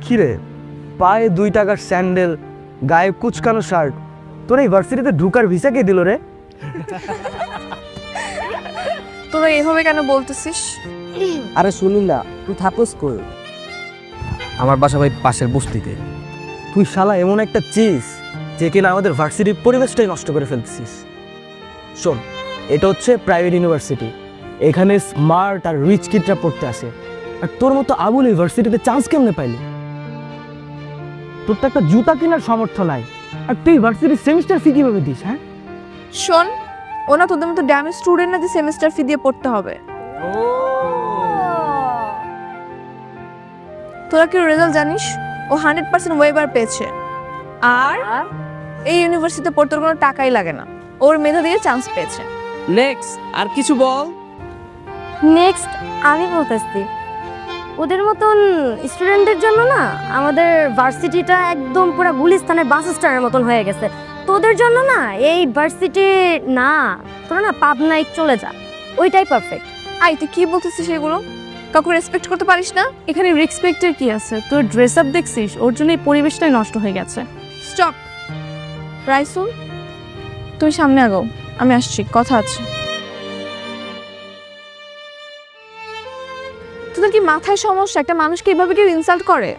কিরে, পায়ে 2 টাকার স্যান্ডেল, গায়ে কুচকানো শার্ট, তোর এই ভার্সিটিতে ঢুকার ভিসা কে দিল রে? তোরা এভাবে কেন বলতেছিস? আরে শুনি না, তুই থাকস কই? আমার বাসা ভাই পাশের বস্তিতে। তুই শালা এমন একটা চিজ যে কিনা আমাদের ভার্সিটির পরিবেশটাই নষ্ট করে ফেলতেছিস। শোন, এটা হচ্ছে প্রাইভেট ইউনিভার্সিটি, এখানে স্মার্ট আর রিচ কিডরা পড়তে আসে। আর তোর মতো আবুল ইউনিভার্সিটিতে চান্স কেমনে পাইলি? তোর তো একটা জুতা কেনার সামর্থ্য নাই, আর তুই ভার্সিটির সেমিস্টার ফি কিভাবে দিস? হ্যাঁ, শোন, ওনা তোদের মতো ড্যামেজ স্টুডেন্ট না যে সেমিস্টার ফি দিয়ে পড়তে হবে। তোরা কি রেজাল্ট জানিস? ও 100% ওয়েবার পেয়েছে, আর এই ইউনিভার্সিটিতে পড়তে ওর কোনো টাকাই লাগে না, ওর মেধা দিয়ে চান্স পেয়েছে। নেক্সট আর কিছু বল। নেক্সট আমি বলতেছি, ওদের মতন স্টুডেন্টদের জন্য না আমাদের ভার্সিটিটা একদম পুরো গুলিস্তানের বাস স্ট্যান্ডের মতন হয়ে গেছে। তোদের জন্য না এই ভার্সিটি না, তোরা না পাবনায় চলে যা, ওইটাই পারফেক্ট। আই, তুই কি বলতেছিস সেগুলো? কাউকে রেসপেক্ট করতে পারিস না? এখানে রেসপেক্টের কি আছে? তোর ড্রেস আপ দেখছিস, ওর জন্য এই পরিবেশটাই নষ্ট হয়ে গেছে। স্টপ। রাইসুল, তুই সামনে আগাও, আমি আসছি, কথা আছে। তোদের কি মাথায় সমস্যা? একটা মানুষকে এভাবে কেউ ইনসাল্ট করে?